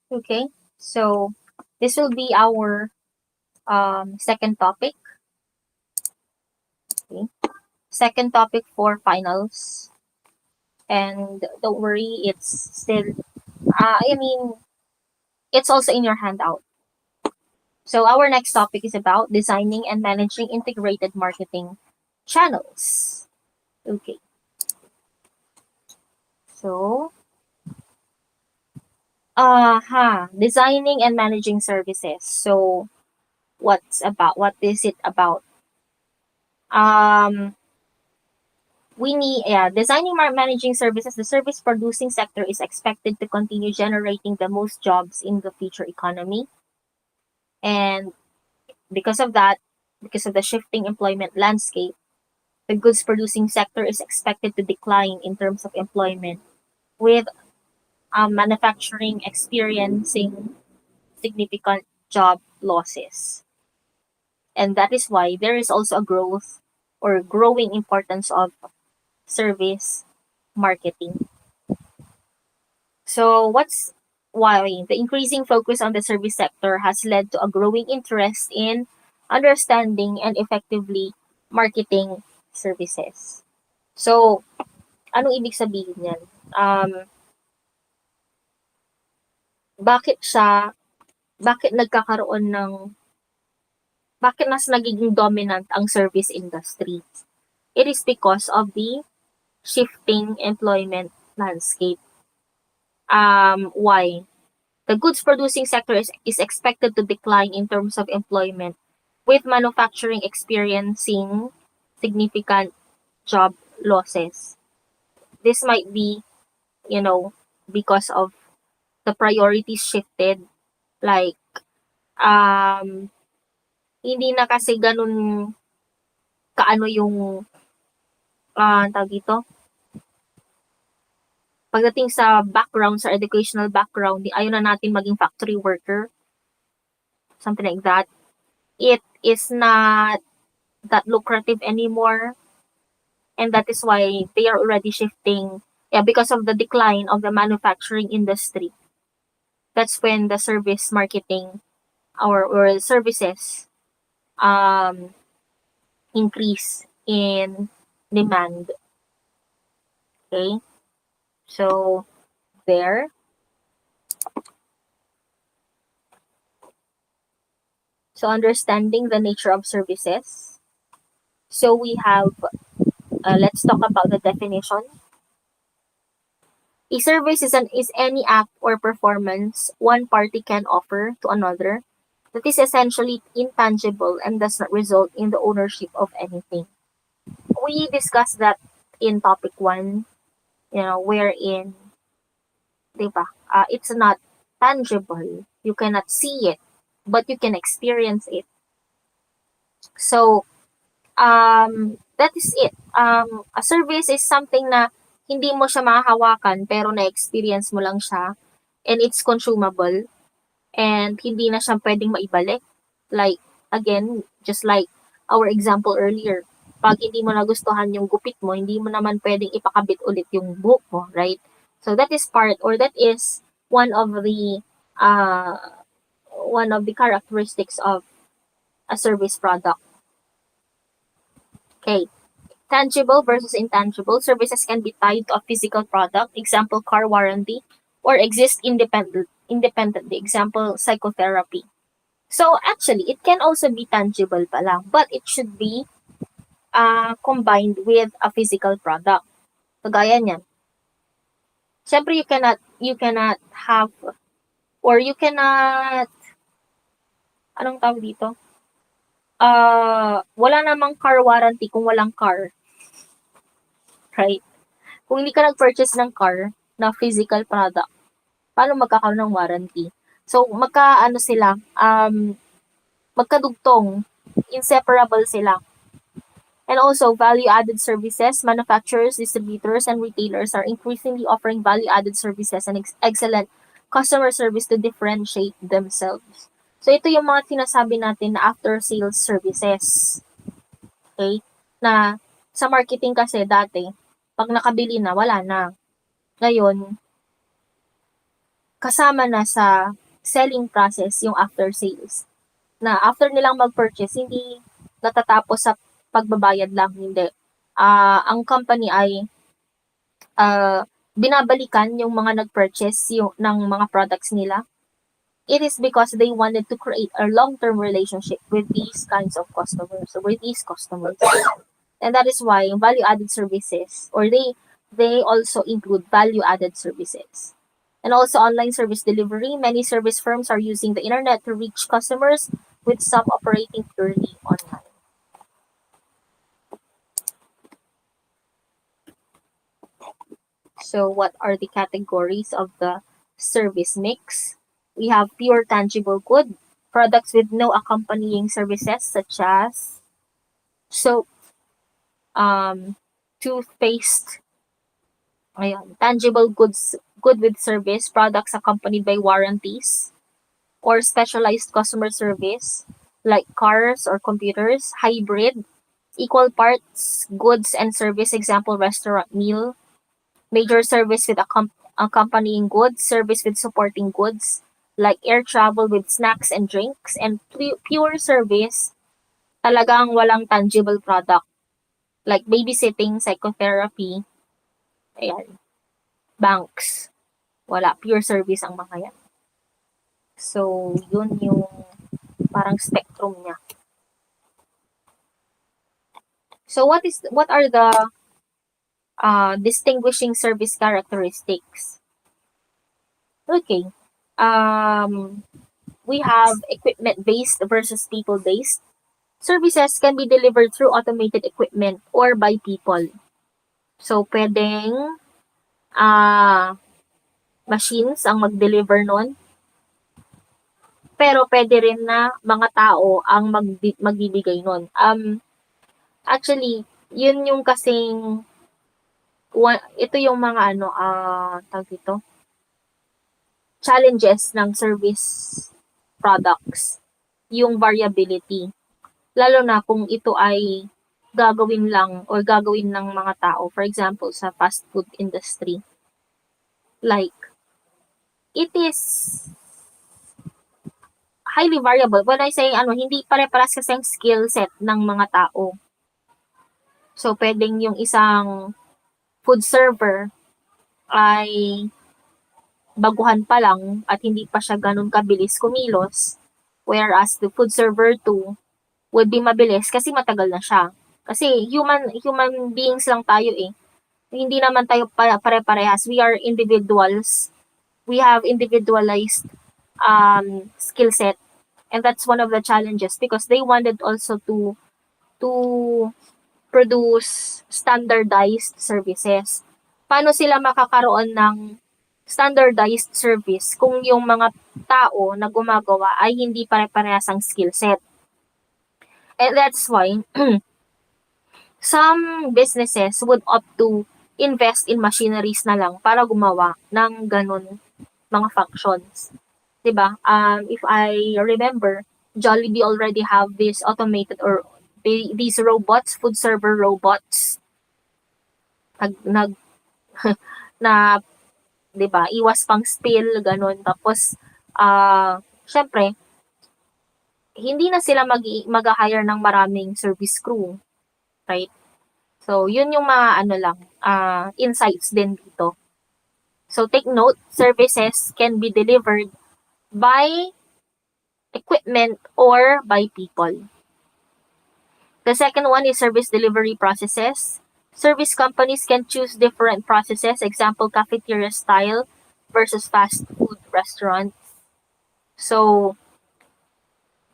Okay, so this will be our second topic. Okay, second topic for finals, and don't worry, it's still. I mean, it's also in your handout. So our next topic is about designing and managing integrated marketing channels. Okay, so designing and managing services. So what is it about? Um, we need designing managing services. The service producing sector is expected to continue generating the most jobs in the future economy, and because of that, because of the shifting employment landscape, the goods producing sector is expected to decline in terms of employment, with manufacturing experiencing significant job losses. And that is why there is also a growth or growing importance of service marketing. So what's why the increasing focus on the service sector has led to a growing interest in understanding and effectively marketing services. So, anong ibig sabihin niyan? Bakit siya, bakit nagkakaroon ng, bakit mas nagiging dominant ang service industry? It is because of the shifting employment landscape. Why? The goods producing sector is expected to decline in terms of employment, with manufacturing experiencing significant job losses. This might be, you know, because of the priorities shifted. Like, um, hindi na kasi ganun kaano yung, tawag dito, pagdating sa background, sa educational background, ayaw na natin maging factory worker, something like that. It is not that lucrative anymore, and that is why they are already shifting, because of the decline of the manufacturing industry. That's when the service marketing or services um increase in demand. Okay, so there. So understanding the nature of services. So we have, let's talk about the definition. A service is any act or performance one party can offer to another that is essentially intangible and does not result in the ownership of anything. We discussed that in topic 1, wherein, diba, it's not tangible. You cannot see it, but you can experience it. So, that is it. A service is something na hindi mo siya mahahawakan pero na-experience mo lang siya, and it's consumable, and hindi na siya pwedeng maibalik. Like, again, just like our example earlier, pag hindi mo nagustuhan yung gupit mo, hindi mo naman pwedeng ipakabit ulit yung buhok mo, right? So that is that is one of the uh, characteristics of a service product. Okay. Tangible versus intangible. Services can be tied to a physical product, example, car warranty, or exist independently, example, psychotherapy. So actually, it can also be tangible pala, but it should be combined with a physical product. Kagaya niyan. Siyempre, you cannot have, or you cannot, anong tawag dito? Wala namang car warranty kung walang car. Right? Kung hindi ka nag-purchase ng car na physical product, paano magkakaroon ng warranty? So, magkadugtong, inseparable sila. And also, value-added services, manufacturers, distributors, and retailers are increasingly offering value-added services and excellent customer service to differentiate themselves. So, ito yung mga sinasabi natin na after-sales services. Okay? Na sa marketing kasi dati, pag nakabili na, wala na. Ngayon, kasama na sa selling process yung after sales. Na after nilang mag-purchase, hindi natatapos sa pagbabayad lang, hindi. Ang company ay binabalikan yung mga nag-purchase ng mga products nila. It is because they wanted to create a long-term relationship with these kinds of customers, or with these customers. And that is why value-added services, or they also include value-added services. And also online service delivery. Many service firms are using the internet to reach customers, with some operating purely online. So what are the categories of the service mix? We have pure tangible good, products with no accompanying services such as soap, toothpaste, ayan, tangible goods, good with service, products accompanied by warranties, or specialized customer service like cars or computers, hybrid, equal parts goods and service, example restaurant meal, major service with accompanying goods, service with supporting goods like air travel with snacks and drinks, and pure service, talagang walang tangible product like babysitting, psychotherapy, ayan, banks. Wala, pure service ang mga yan. So, yun yung parang spectrum niya. So, what are the distinguishing service characteristics? Okay. We have equipment-based versus people-based. Services can be delivered through automated equipment or by people. So, pwedeng machines ang mag-deliver nun. Pero pwede rin na mga tao ang magbibigay nun. Actually, yun yung kasing ito yung mga tawag dito, challenges ng service products, yung variability. Lalo na kung ito ay gagawin lang or gagawin ng mga tao. For example, sa fast food industry. Like, it is highly variable. When I say hindi pare-paras kasi ang skill set ng mga tao. So, pwedeng yung isang food server ay baguhan pa lang at hindi pa siya ganun kabilis kumilos, whereas the food server 2 would be mabilis kasi matagal na siya. Kasi human beings lang tayo eh. Hindi naman tayo pare-parehas. We are individuals. We have individualized skill set, and that's one of the challenges because they wanted also to produce standardized services. Paano sila makakaroon ng standardized service kung yung mga tao na gumagawa ay hindi pare-parehas ang skill set? And that's why some businesses would opt to invest in machineries na lang para gumawa ng ganun mga functions. Diba? If I remember, Jollibee already have this automated or these robots, food server robots. Na, diba, iwas pang spill, ganun. Tapos, syempre, hindi na sila mag-hire ng maraming service crew. Right? So, yun yung mga insights din dito. So, take note, services can be delivered by equipment or by people. The second one is service delivery processes. Service companies can choose different processes, example, cafeteria style versus fast food restaurants. So,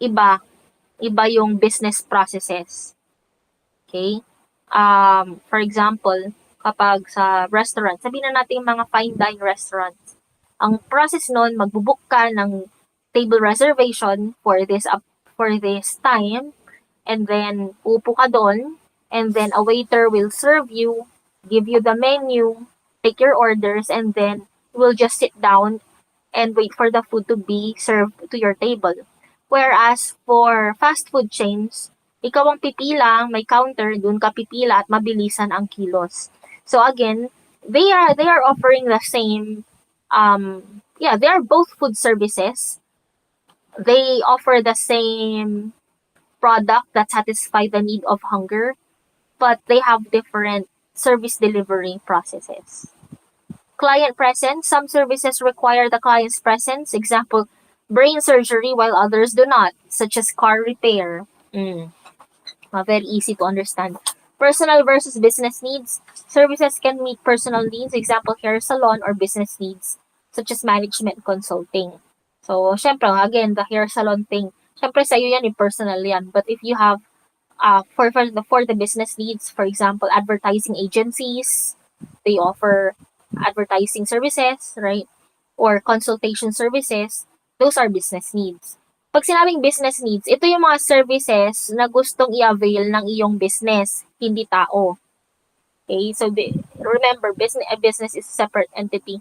iba yung business processes. Okay? For example, kapag sa restaurant, sabihin na natin mga fine dine restaurants, ang process nun, magbubook ka ng table reservation for this time, and then upo ka doon, and then a waiter will serve you, give you the menu, take your orders, and then you will just sit down and wait for the food to be served to your table. Whereas for fast food chains, ikaw ang pipila, may counter, dun ka pipila at mabilisan ang kilos. So again, they are offering the same yeah, they are both food services. They offer the same product that satisfy the need of hunger, but they have different service delivery processes. Client presence. Some services require the client's presence. Example, brain surgery, while others do not, such as car repair. Very easy to understand. Personal versus business needs. Services can meet personal needs. Example, hair salon, or business needs, such as management consulting. So, syempre, again, the hair salon thing. Syempre, sa'yo yan, personal yan. But if you have, for the business needs, for example, advertising agencies, they offer advertising services, right? Or consultation services, those are business needs. Pag sinabing business needs, ito yung mga services na gustong i-avail ng iyong business, hindi tao. Okay? So, remember, a business is a separate entity.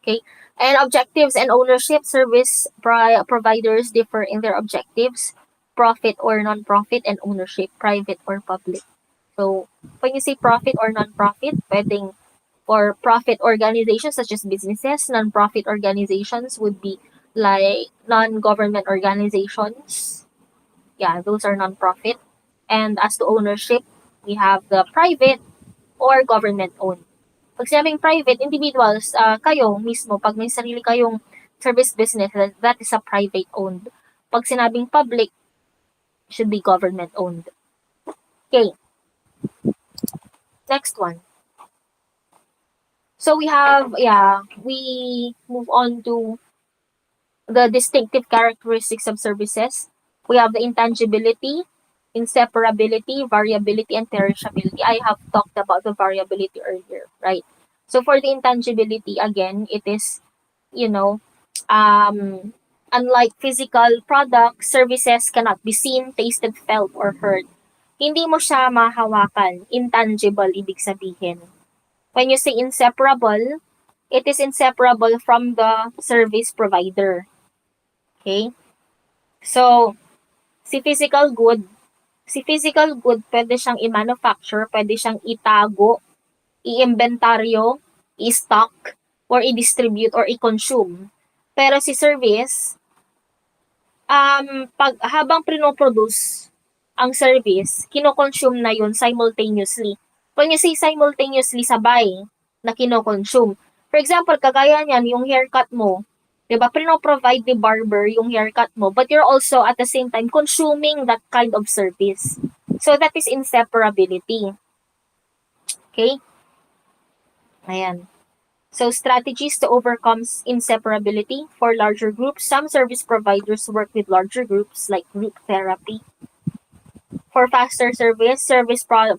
Okay? And objectives and ownership. Service providers differ in their objectives, profit or non-profit, and ownership, private or public. So, when you say profit or non-profit, pwedeng for profit organizations such as businesses, non-profit organizations would be like non-government organizations. Yeah, those are non-profit. And as to ownership, we have the private or government-owned. Pag sinabing private, individuals, kayo mismo, pag may sarili kayong service business, that is a private-owned. Pag sinabing public, should be government-owned. Okay. Next one. So we move on to the distinctive characteristics of services. We have the intangibility, inseparability, variability, and perishability. I have talked about the variability earlier, right? So for the intangibility, again, it is, you know, unlike physical products, services cannot be seen, tasted, felt, or heard. Hindi mo siya mahawakan. Intangible, ibig sabihin. When you say inseparable, it is inseparable from the service provider. Okay? So, si physical good, pwede siyang i-manufacture, pwede siyang itago, i-inventaryo, i-stock, or i-distribute, or i-consume. Pero si service, habang pinoproduce ang service, kinoconsume na yun simultaneously. When you say simultaneously, sabay na kinoconsume. For example, kagaya niyan, yung haircut mo, 'di ba? Provide ni barber yung haircut mo, but you're also at the same time consuming that kind of service. So that is inseparability. Okay? Ayan. So strategies to overcome inseparability for larger groups. Some service providers work with larger groups like group therapy. For faster service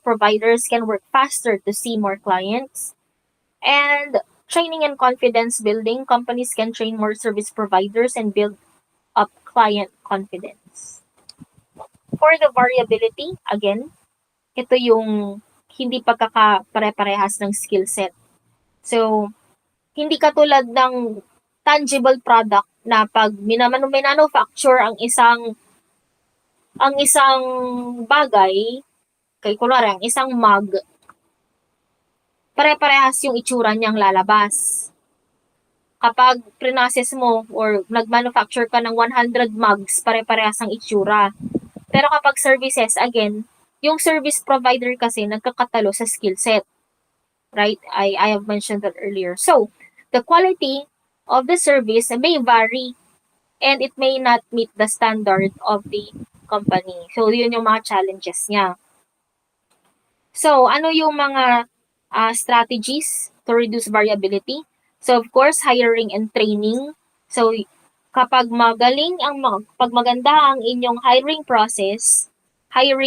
providers can work faster to see more clients. And training and confidence building, companies can train more service providers and build up client confidence. For the variability, again, ito yung hindi pagkakapare-parehas ng skill set. So, hindi katulad ng tangible product na pag minanufacture ang isang bagay, kay kunwari, ang isang mug, pare-parehas yung itsura niyang lalabas. Kapag pre-process mo or nag-manufacture ka ng 100 mugs, pare-parehas ang itsura. Pero kapag services, again, yung service provider kasi nagkakatalo sa skill set. Right? I have mentioned that earlier. So, the quality of the service may vary and it may not meet the standard of the company. So, yun yung mga challenges niya. So, ano yung mga strategies to reduce variability? So, of course, hiring and training. So, kapag pag maganda ang inyong hiring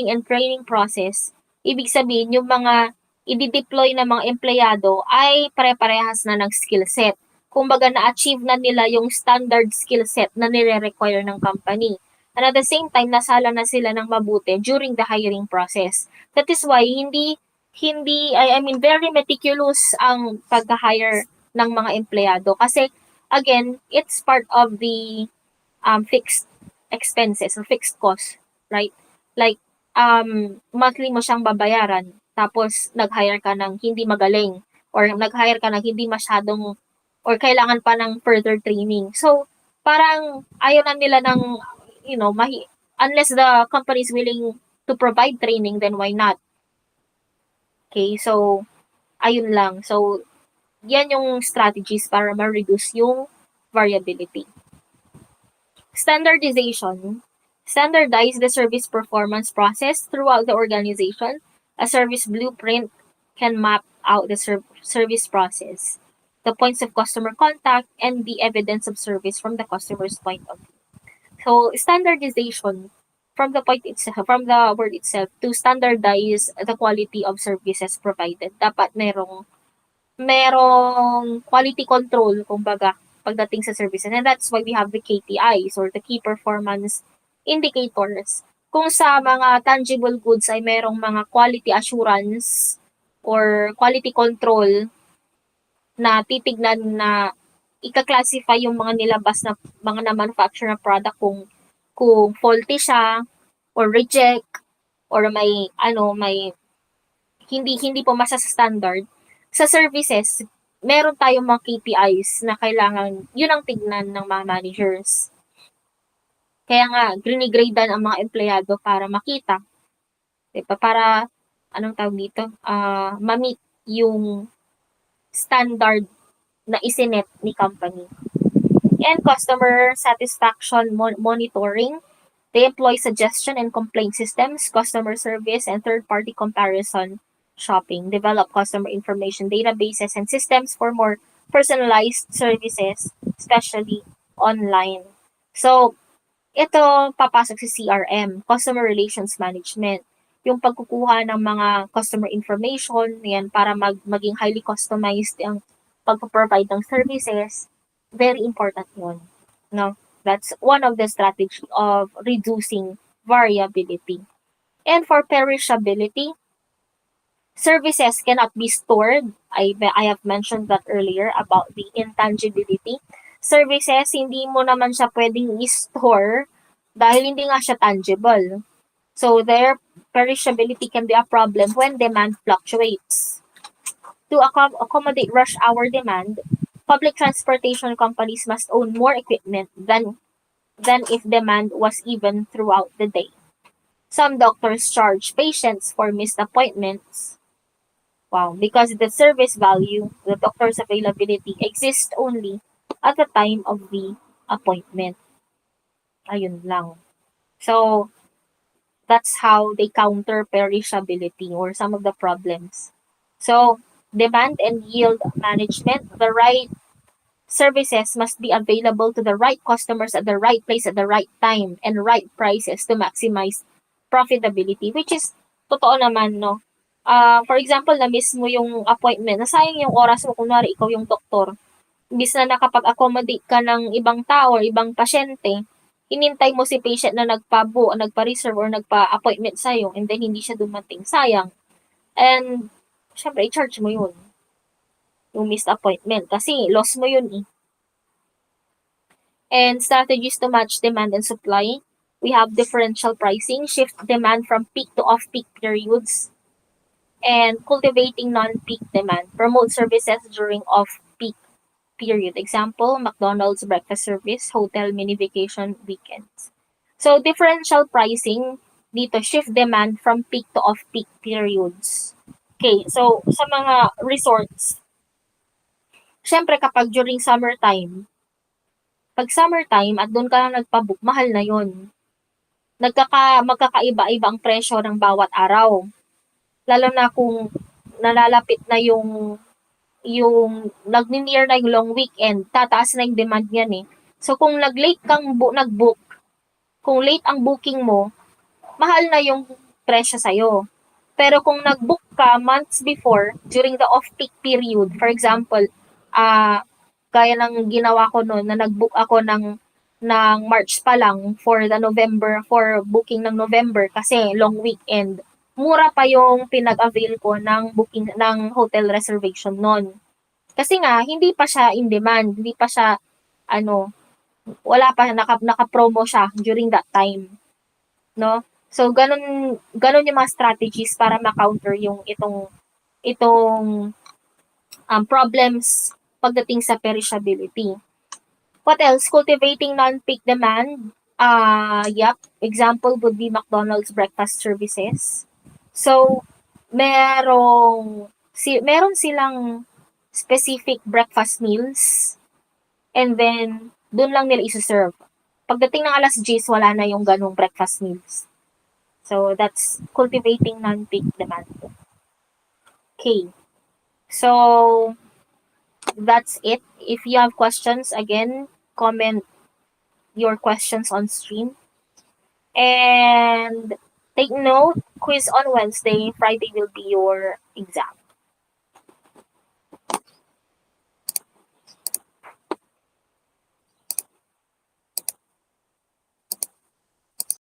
and training process, ibig sabihin yung mga i-deploy na mga empleyado ay pare-parehas na ng skill set. Kumbaga, na-achieve na nila yung standard skill set na nire-require ng company. And at the same time, nasala na sila ng mabuti during the hiring process. That is why very meticulous ang pag-hire ng mga empleyado. Kasi, again, it's part of the fixed expenses or fixed cost, right? Like, monthly mo siyang babayaran, tapos nag-hire ka ng hindi magaling, or nag-hire ka ng hindi masyadong, or kailangan pa ng further training. So, parang ayaw na nila ng, unless the company is willing to provide training, then why not? Okay, so, ayun lang. So, yan yung strategies para ma-reduce yung variability. Standardization. Standardize the service performance process throughout the organization. A service blueprint can map out the service process, the points of customer contact, and the evidence of service from the customer's point of view. So, standardization from the from the word itself, to standardize the quality of services provided. Dapat merong quality control, kumbaga, pagdating sa services. And that's why we have the KPIs, or the key performance indicators. Kung sa mga tangible goods ay merong mga quality assurance or quality control na titignan na ika-classify yung mga nilabas na mga na-manufacture na product kung faulty siya or reject or may hindi pumasa sa standard. Sa services, meron tayong mga KPIs na kailangan yun ang tignan ng mga managers. Kaya nga, grinigradean ang mga empleyado para makita. Diba? Para, anong tawag dito? Ma-meet yung standard na isinet ni company. And customer satisfaction monitoring. They employ suggestion and complaint systems, customer service, and third-party comparison shopping. Develop customer information databases and systems for more personalized services, especially online. So, ito papasok sa CRM, Customer Relations Management. Yung pagkukuha ng mga customer information, yan, para maging highly customized ang pag-provide ng services. Very important yun. No? That's one of the strategy of reducing variability. And for perishability, services cannot be stored. I have mentioned that earlier about the intangibility. Services, hindi mo naman siya pwedeng i-store dahil hindi nga siya tangible. So their perishability can be a problem when demand fluctuates. To accommodate rush hour demand, public transportation companies must own more equipment than if demand was even throughout the day. Some doctors charge patients for missed appointments. Wow, because the service value, the doctor's availability exists only at the time of the appointment. Ayun lang. So, that's how they counter perishability or some of the problems. So, demand and yield management, the right services must be available to the right customers at the right place at the right time and right prices to maximize profitability, which is totoo naman, no? For example, na-miss mo yung appointment, nasayang yung oras mo, kunwari ikaw yung doktor, imbis na nakapag-accommodate ka ng ibang tao or ibang pasyente, inintay mo si patient na nagpa-reserve or nagpa-appointment sa'yo, and then hindi siya dumating. Sayang. And, syempre, i-charge mo yun. Yung missed appointment. Kasi, loss mo yun eh. And strategies to match demand and supply. We have differential pricing, shift demand from peak to off-peak periods, and cultivating non-peak demand. Promote services during off-peak period. Example, McDonald's breakfast service, hotel mini vacation weekends. So, differential pricing, dito, shift demand from peak to off-peak periods. Okay, so, sa mga resorts, syempre kapag during summertime, pag summertime at doon ka na nagpa-book, mahal na yon. Magkakaiba-iba ang presyo ng bawat araw. Lalo na kung nalalapit na yung nag-near na yung long weekend, tataas na yung demand niyan eh. So kung nag-late kang nag-book, kung late ang booking mo, mahal na yung presyo sa'yo. Pero kung nag-book ka months before, during the off-peak period, for example, gaya ng ginawa ko noon na nag-book ako ng March pa lang for booking ng November kasi long weekend. Mura pa yung pinag-avail ko ng booking ng hotel reservation noon. Kasi nga hindi pa siya in demand, hindi pa siya wala pa naka-promo siya during that time. No? So ganun yung mga strategies para ma-counter yung itong problems pagdating sa perishability. What else? Cultivating non-peak demand. Yep. Example would be McDonald's breakfast services. So, meron silang specific breakfast meals and then doon lang nila isa-serve. Pagdating ng alas 10, wala na yung ganong breakfast meals. So, that's cultivating non-peak demand. Okay. So, that's it. If you have questions, again, comment your questions on stream. And take note, quiz on Wednesday, Friday will be your exam.